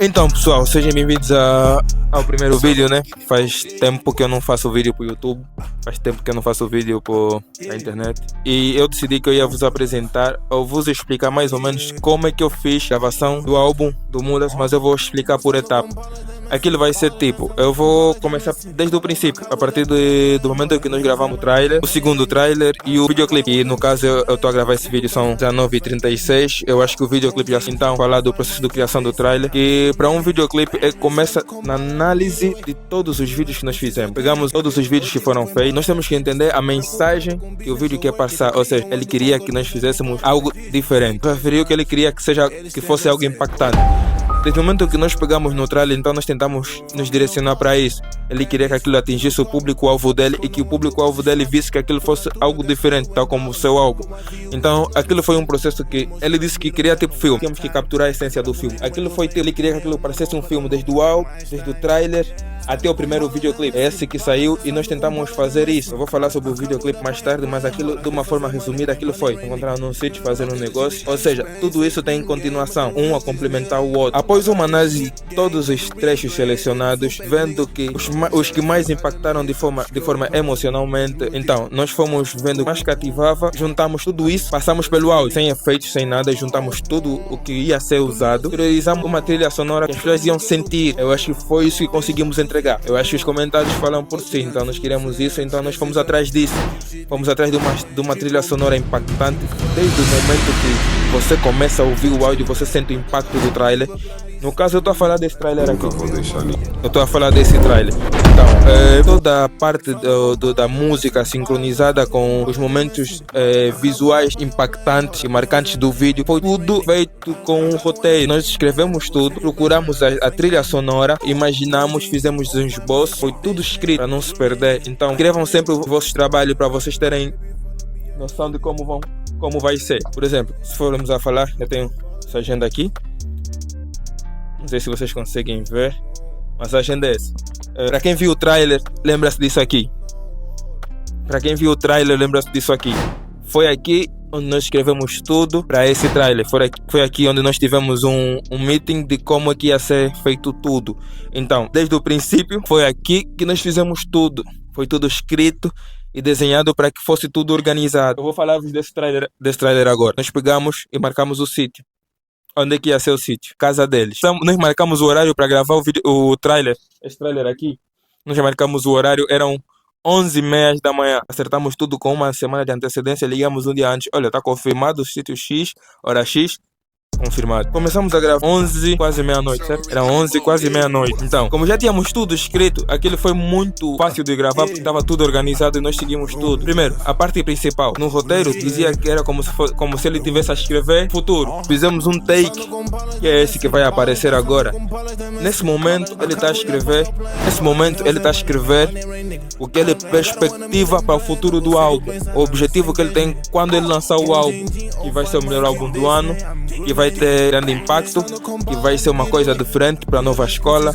Então, pessoal, sejam bem-vindos ao primeiro vídeo, né? Faz tempo que eu não faço vídeo pro YouTube, faz tempo que eu não faço vídeo pra internet. E eu decidi que eu ia vos apresentar, ou vos explicar mais ou menos como é que eu fiz a gravação do álbum do Mudas, mas eu vou explicar por etapa. Aquilo vai ser tipo, eu vou começar desde o princípio, a partir do momento em que nós gravamos o trailer, o segundo trailer e o videoclipe. E no caso eu estou a gravar esse vídeo, são 19h36, eu acho que o videoclipe já então falar do processo de criação do trailer. E para um videoclipe começa na análise de todos os vídeos que nós fizemos. Pegamos todos os vídeos que foram feitos, nós temos que entender a mensagem que o vídeo quer passar, ou seja, ele queria que nós fizéssemos algo diferente, preferiu que ele queria que fosse algo impactante. Desde o momento que nós pegamos no trailer, então nós tentamos nos direcionar para isso. Ele queria que aquilo atingisse o público-alvo dele e que o público-alvo dele visse que aquilo fosse algo diferente, tal como o seu álbum. Então aquilo foi um processo que ele disse que queria tipo filme. Tínhamos que capturar a essência do filme. Aquilo foi tipo, ele queria que aquilo parecesse um filme, desde o álbum, desde o trailer até o primeiro videoclipe. É esse que saiu e nós tentamos fazer isso. Eu vou falar sobre o videoclipe mais tarde, mas aquilo de uma forma resumida, aquilo foi encontrar num sítio, fazer um negócio. Ou seja, tudo isso tem continuação, um a complementar o outro. Após uma análise de todos os trechos selecionados, vendo que os que mais impactaram de forma emocionalmente, então nós fomos vendo o mais cativava, juntamos tudo isso, passamos pelo áudio, sem efeitos, sem nada, juntamos tudo o que ia ser usado, priorizamos uma trilha sonora que as pessoas iam sentir. Eu acho que foi isso que conseguimos entregar. Eu acho que os comentários falam por si, então nós queríamos isso, então nós fomos atrás disso. Fomos atrás de uma trilha sonora impactante. Desde o momento que você começa a ouvir o áudio, você sente o impacto do trailer. No caso, eu estou a falar desse trailer aqui. Eu estou a falar desse trailer. Então, toda a parte da música sincronizada com os momentos visuais impactantes e marcantes do vídeo, foi tudo feito com um roteiro. Nós escrevemos tudo, procuramos a trilha sonora, imaginamos, fizemos um esboço, foi tudo escrito para não se perder. Então, escrevam sempre o vosso trabalho para vocês terem noção de como vai ser. Por exemplo, se formos a falar, eu tenho essa agenda aqui. Não sei se vocês conseguem ver, mas a agenda é essa. Para quem viu o trailer, lembra-se disso aqui. Para quem viu o trailer, lembra-se disso aqui. Foi aqui onde nós escrevemos tudo para esse trailer. Foi aqui onde nós tivemos um meeting de como é que ia ser feito tudo. Então, desde o princípio, foi aqui que nós fizemos tudo. Foi tudo escrito e desenhado para que fosse tudo organizado. Eu vou falar-vos desse trailer agora. Nós pegamos e marcamos o sítio. Onde é que ia ser o sítio? Casa deles. Então, nós marcamos o horário para gravar o trailer. Esse trailer aqui, nós marcamos o horário, eram 11h30 da manhã. Acertamos tudo com uma semana de antecedência, ligamos um dia antes. Olha, está confirmado o sítio X, hora X. Confirmado. Começamos a gravar 11, quase meia-noite, certo? Era 11, quase meia-noite. Então, como já tínhamos tudo escrito, aquilo foi muito fácil de gravar porque estava tudo organizado e nós seguimos tudo. Primeiro, a parte principal. No roteiro, dizia que era como se ele tivesse a escrever futuro. Fizemos um take, que é esse que vai aparecer agora. Nesse momento, ele está a escrever. O que ele perspectiva para o futuro do álbum. O objetivo que ele tem quando ele lançar o álbum, que vai ser o melhor álbum do ano, que vai ter grande impacto, que vai ser uma coisa diferente para a nova escola.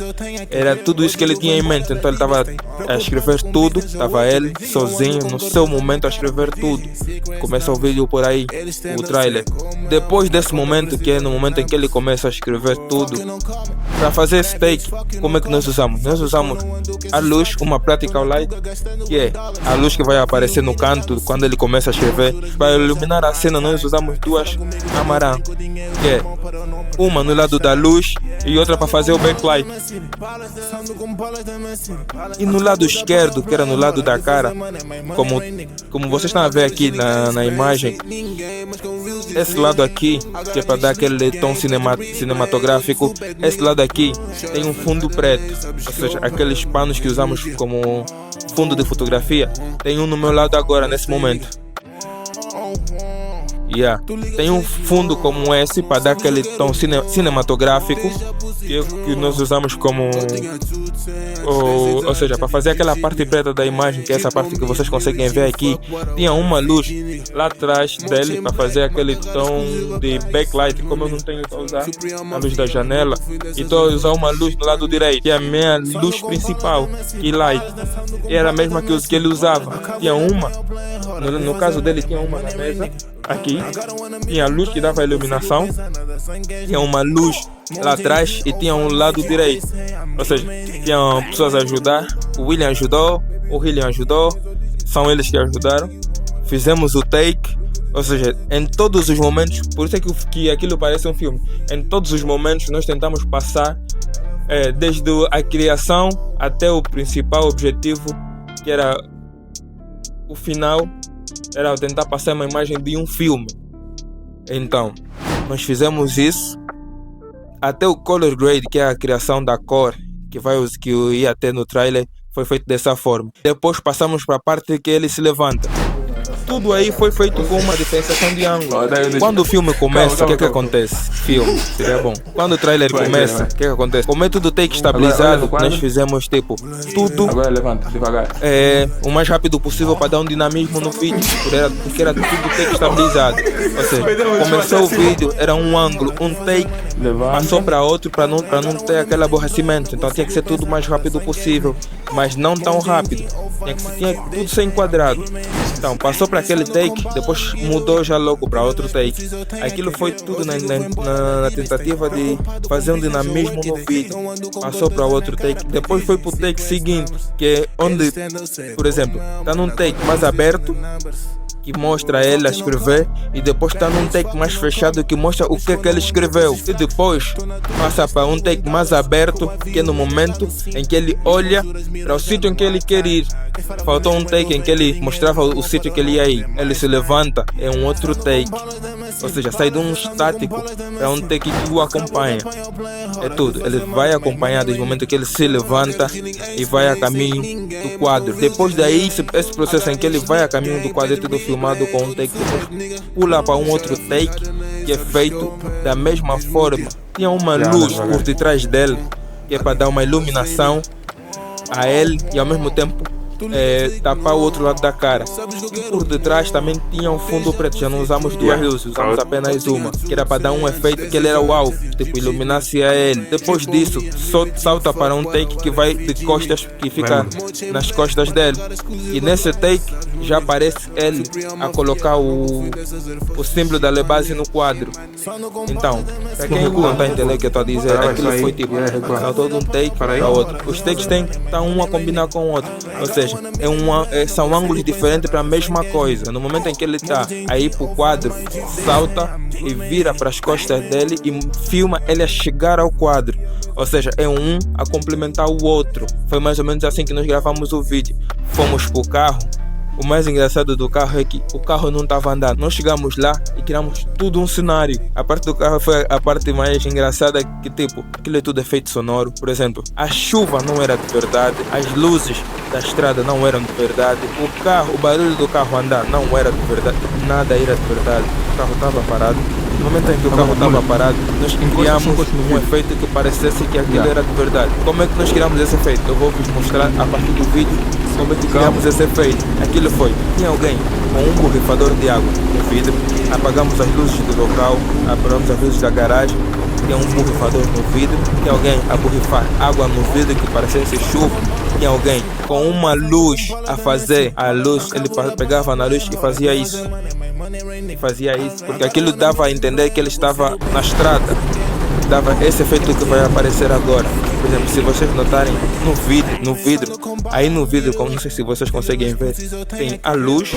Era tudo isso que ele tinha em mente. Então ele estava a escrever tudo, estava ele sozinho no seu momento a escrever tudo. Começa o vídeo por aí, o trailer. Depois desse momento, que é no momento em que ele começa a escrever tudo, para fazer esse take, como é que nós usamos? Nós usamos a luz, uma practical light, que é a luz que vai aparecer no canto quando ele começa a escrever. Para iluminar a cena, nós usamos duas amarãs, que é uma no lado da luz e outra para fazer o backlight. E no lado esquerdo, que era no lado da cara, como vocês estão a ver aqui na imagem, esse lado aqui, que é para dar aquele tom cinematográfico, esse lado aqui tem um fundo preto, ou seja, aqueles panos que usamos como fundo de fotografia, tem um no meu lado agora, nesse momento. Tem um fundo como esse para dar aquele tom cinematográfico que nós usamos como ou seja, para fazer aquela parte preta da imagem, que é essa parte que vocês conseguem ver aqui. Tinha uma luz lá atrás dele para fazer aquele tom de backlight. Como eu não tenho que usar a luz da janela, e estou a usar uma luz do lado direito, que é a minha luz principal, que light, e era a mesma que ele usava. Tinha uma, no caso dele tinha uma na mesa, aqui, tinha a luz que dava a iluminação, tinha uma luz lá atrás e tinha um lado direito. Ou seja, tinham pessoas a ajudar, o William ajudou, o William ajudou, são eles que ajudaram. Fizemos o take, ou seja, em todos os momentos, por isso é que aquilo parece um filme. Em todos os momentos nós tentamos passar, desde a criação até o principal objetivo, que era o final, era tentar passar uma imagem de um filme. Então, nós fizemos isso. Até o color grade, que é a criação da cor, que ia ter no trailer, foi feito dessa forma. Depois passamos para a parte que ele se levanta. Tudo aí foi feito com uma diferenciação de ângulo. Quando o filme começa, o que acontece? Filme, seria bom. Quando o trailer começa, o que acontece? Com o método take estabilizado, nós fizemos tipo tudo Agora levanta, devagar. o mais rápido possível para dar um dinamismo no vídeo, porque era tudo take estabilizado. Ou seja, começou o vídeo, era um ângulo, um take, passou para outro para não ter aquele aborrecimento. Então tinha que ser tudo o mais rápido possível, mas não tão rápido. Tinha que tudo ser enquadrado. Então passou para aquele take, depois mudou já logo para outro take. Aquilo foi tudo na tentativa de fazer um dinamismo no vídeo. Passou para outro take, depois foi para o take seguinte, que é onde, por exemplo, está num take mais aberto, que mostra ele a escrever, e depois está num take mais fechado que mostra o que ele escreveu, e depois passa para um take mais aberto, que é no momento em que ele olha para o sítio em que ele quer ir. Faltou um take em que ele mostrava o sítio que ele ia ir, ele se levanta, é um outro take, ou seja, sai de um estático para um take que o acompanha. É tudo, ele vai acompanhar desde o momento que ele se levanta e vai a caminho do quadro. Depois daí, esse processo em que ele vai a caminho do quadro é tudo filmado com um take, depois pula para um outro take que é feito da mesma forma. Tinha uma luz por detrás dele, que é para dar uma iluminação a ele e ao mesmo tempo tapar o outro lado da cara. E por detrás também tinha um fundo preto, já não usamos duas luzes, usamos apenas uma, que era para dar um efeito que ele era o alvo, tipo iluminasse a ele. Depois disso, salta para um take que vai de costas, que fica nas costas dele, e nesse take já aparece ele a colocar o símbolo da Lebase no quadro. Então, para quem não está entendendo o que eu estou a dizer, aquilo foi tipo, saltou de um take para outro. Os takes estão um a combinar com o outro, ou seja, são ângulos diferentes para a mesma coisa. No momento em que ele está aí para o quadro, salta e vira para as costas dele e filma ele a chegar ao quadro. Ou seja, é um a complementar o outro. Foi mais ou menos assim que nós gravamos o vídeo. Fomos para o carro. O mais engraçado do carro é que o carro não estava andando. Nós chegamos lá e criamos tudo um cenário. A parte do carro foi a parte mais engraçada, que tipo, aquilo é tudo efeito sonoro. Por exemplo, a chuva não era de verdade, as luzes da estrada não eram de verdade, o barulho do carro andar não era de verdade, nada era de verdade. O carro estava parado. No momento em que o carro estava parado, nós criamos um efeito que parecesse que aquilo era de verdade. Como é que nós criamos esse efeito? Eu vou vos mostrar a partir do vídeo como é que criamos esse efeito. Aquilo foi, tinha alguém com um borrifador de água no vidro, apagamos as luzes do local, apagamos as luzes da garagem, tinha um borrifador no vidro, tinha alguém a borrifar água no vidro que parecesse chuva, tinha alguém com uma luz a fazer a luz, ele pegava na luz e fazia isso. Porque aquilo dava a entender que ele estava na estrada, dava esse efeito que vai aparecer agora. Por exemplo, se vocês notarem no vidro, aí no vidro, como não sei se vocês conseguem ver, tem a luz,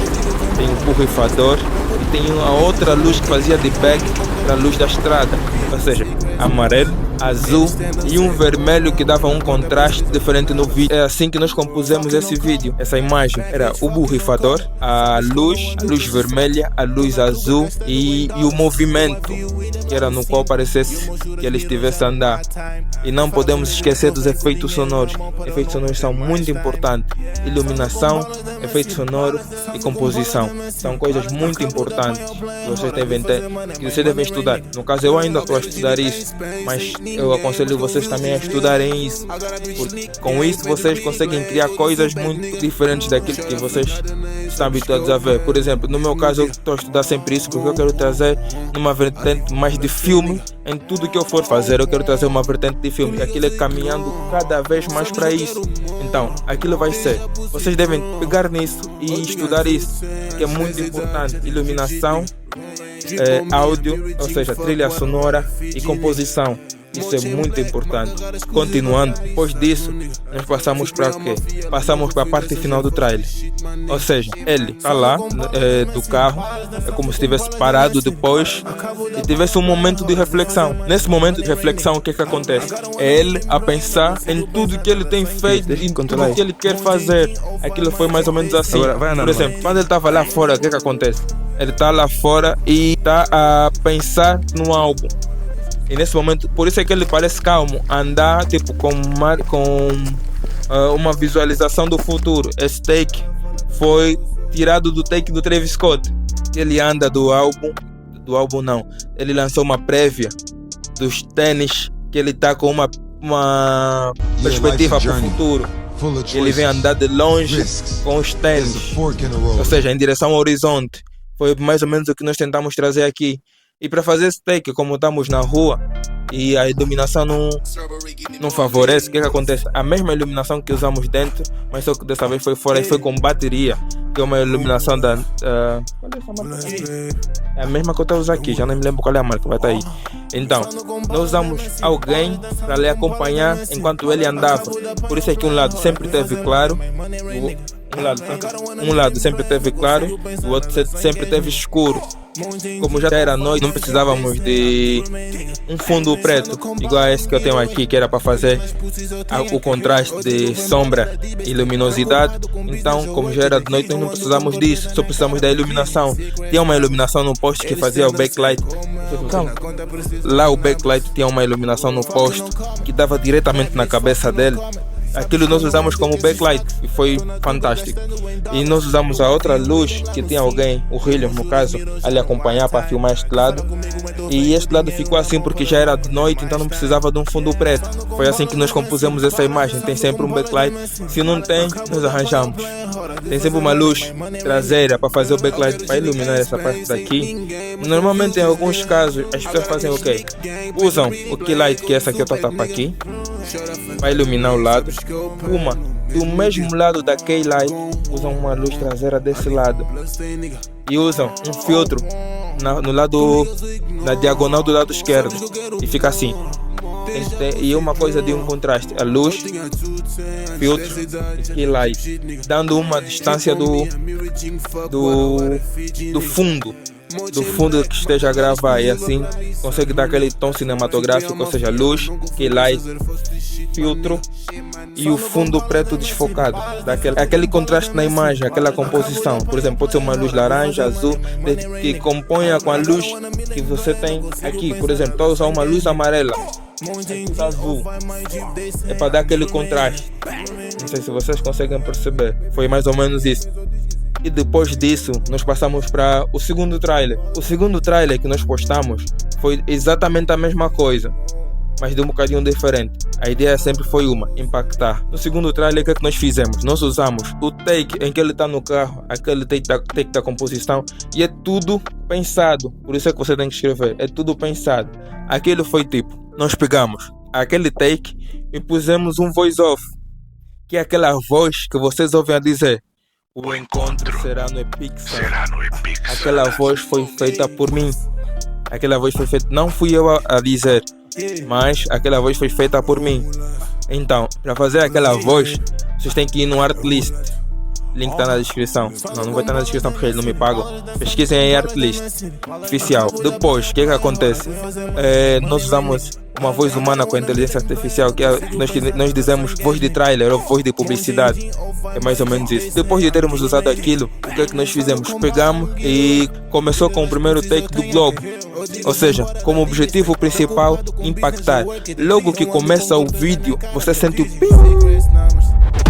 tem o borrifador e tem a outra luz que fazia de back para a luz da estrada, ou seja, amarelo, azul e um vermelho que dava um contraste diferente no vídeo. É assim que nós compusemos esse vídeo. Essa imagem era o borrifador, a luz vermelha, a luz azul e o movimento, que era no qual parecesse que ele estivesse a andar. E não podemos esquecer dos efeitos sonoros. Efeitos sonoros são muito importantes. Iluminação, efeito sonoro e composição são coisas muito importantes que vocês devem ter, que vocês devem estudar. No caso, eu ainda estou a estudar isso, mas eu aconselho vocês também a estudarem isso, porque com isso vocês conseguem criar coisas muito diferentes daquilo que vocês estão habituados a ver. Por exemplo, no meu caso eu estou a estudar sempre isso, porque eu quero trazer numa vertente mais de filme. Em tudo que eu for fazer, eu quero trazer uma vertente de filme, e aquilo é caminhando cada vez mais para isso. Então, aquilo vai ser, vocês devem pegar nisso e estudar isso, que é muito importante. Iluminação, áudio, ou seja, trilha sonora e composição. Isso é muito importante. Continuando, depois disso, nós passamos para o quê? Passamos para a parte final do trailer. Ou seja, ele está lá do carro, é como se estivesse parado depois e tivesse um momento de reflexão. Nesse momento de reflexão, o que é que acontece? É ele a pensar em tudo que ele tem feito e tudo que ele quer fazer. Aquilo foi mais ou menos assim. Por exemplo, quando ele estava lá fora, o que é que acontece? Ele está lá fora e está a pensar no álbum. E nesse momento, por isso é que ele parece calmo, andar tipo com uma visualização do futuro. Esse take foi tirado do take do Travis Scott. Ele anda do álbum não, ele lançou uma prévia dos tênis, que ele está com uma perspectiva para o futuro. Ele vem andar de longe com os tênis, ou seja, em direção ao horizonte. Foi mais ou menos o que nós tentamos trazer aqui. E para fazer esse take, como estamos na rua e a iluminação não favorece, o que acontece? A mesma iluminação que usamos dentro, mas só que dessa vez foi fora e foi com bateria, que é uma iluminação da... qual é essa marca? É a mesma que eu estou usando aqui, já não me lembro qual é a marca, vai estar aí. Então, nós usamos alguém para lhe acompanhar enquanto ele andava. Por isso é que um lado sempre teve claro, um lado sempre teve claro, o outro sempre teve escuro. Como já era noite, não precisávamos de um fundo preto igual a esse que eu tenho aqui, que era para fazer o contraste de sombra e luminosidade. Então, como já era de noite, nós não precisamos disso, só precisamos da iluminação. Tinha uma iluminação no poste que fazia o backlight. Lá o backlight tinha uma iluminação no poste que dava diretamente na cabeça dele. Aquilo nós usamos como backlight e foi fantástico. E nós usamos a outra luz que tinha alguém, o William no caso, a lhe acompanhar para filmar este lado. E este lado ficou assim porque já era de noite, então não precisava de um fundo preto. Foi assim que nós compusemos essa imagem. Tem sempre um backlight. Se não tem, nós arranjamos. Tem sempre uma luz traseira para fazer o backlight, para iluminar essa parte daqui. Normalmente em alguns casos as pessoas fazem o quê? Usam o keylight, que é essa que eu estou a tapar aqui, para iluminar o lado. Uma do mesmo lado da keylight, usam uma luz traseira desse lado e usam um filtro na diagonal do lado esquerdo e fica assim. E uma coisa de um contraste, a luz, filtro e keylight, dando uma distância do fundo que esteja a gravar, e assim consegue dar aquele tom cinematográfico, ou seja, luz, keylight, filtro e o fundo preto desfocado, aquele contraste na imagem, aquela composição. Por exemplo, pode ser uma luz laranja, azul, que componha com a luz que você tem aqui. Por exemplo, estou a usar uma luz amarela, luz azul, é para dar aquele contraste. Não sei se vocês conseguem perceber, foi mais ou menos isso. E depois disso, nós passamos para o segundo trailer. O segundo trailer que nós postamos foi exatamente a mesma coisa, mas de um bocadinho diferente. A ideia sempre foi impactar. No segundo trailer, o que é que nós fizemos? Nós usamos o take em que ele está no carro, aquele take da composição, e é tudo pensado. Por isso é que você tem que escrever, é tudo pensado. Aquilo foi tipo, nós pegamos aquele take e pusemos um voice-off, que é aquela voz que vocês ouvem a dizer: o encontro será no Epic. Aquela voz foi feita por mim. Aquela voz foi feita, não fui eu a dizer, mas aquela voz foi feita por mim. Então, para fazer aquela voz, vocês têm que ir no Artlist. Link está na descrição. Não vai estar na descrição porque eles não me pagam. Pesquisem em Artlist oficial. Depois, o que é que acontece? Nós usamos uma voz humana com a inteligência artificial, que nós dizemos voz de trailer ou voz de publicidade. É mais ou menos isso. Depois de termos usado aquilo, o que é que nós fizemos? Pegamos e começou com o primeiro take do Globo. Ou seja, como objetivo principal, impactar. Logo que começa o vídeo, você sente o ping.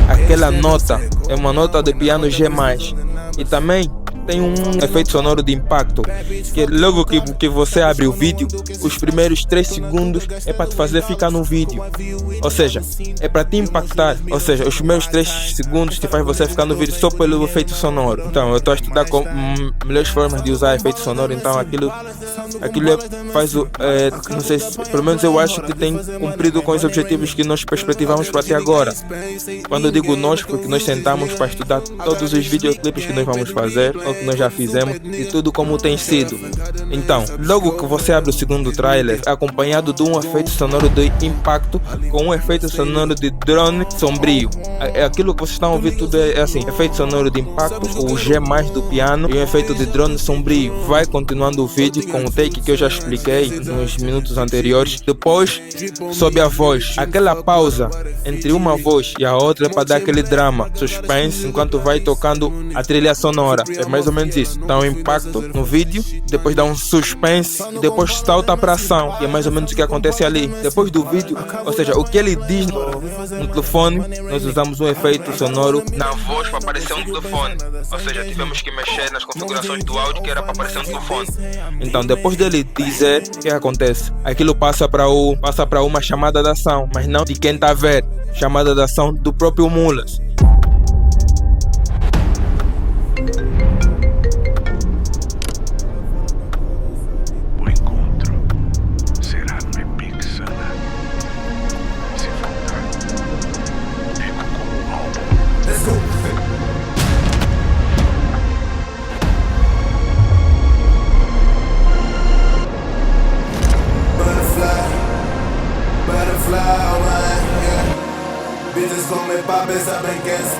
Aquela nota é uma nota de piano G+. E também tem um efeito sonoro de impacto, que logo que você abre o vídeo, os primeiros 3 segundos é para te fazer ficar no vídeo. Ou seja, é para te impactar. Ou seja, os primeiros 3 segundos te faz você ficar no vídeo só pelo efeito sonoro. Então, eu estou a estudar com melhores formas de usar efeito sonoro, então aquilo faz o... não sei se, pelo menos eu acho que tem cumprido com os objetivos que nós perspectivamos para até agora. Quando eu digo nós, porque nós sentamos para estudar todos os videoclipes que nós vamos fazer, ou que nós já fizemos, e tudo como tem sido. Então, logo que você abre o segundo trailer, acompanhado de um efeito sonoro de impacto, com um efeito sonoro de drone sombrio. Aquilo que vocês estão a ouvir tudo é assim, efeito sonoro de impacto, o G mais do piano e um efeito de drone sombrio. Vai continuando o vídeo com o take que eu já expliquei nos minutos anteriores. Depois sobe a voz. Aquela pausa entre uma voz e a outra é para dar aquele drama, suspense, enquanto vai tocando a trilha sonora. É mais ou menos isso. Dá um impacto no vídeo, depois dá um suspense, e depois salta para ação. E é mais ou menos o que acontece ali. Depois do vídeo, ou seja, o que ele diz no telefone, nós usamos um efeito sonoro na voz para aparecer um telefone. Ou seja, tivemos que mexer nas configurações do áudio que era para aparecer um telefone. Então, depois dele dizer, o que acontece? Aquilo passa para uma chamada de ação, mas não de quem está a ver. Chamada de ação do próprio Mulas. O encontro será no Epixana. Se faltar, fico com o álbum. Let's go. Butterfly, alright, yeah. Bitches come pa' pensar bem que está.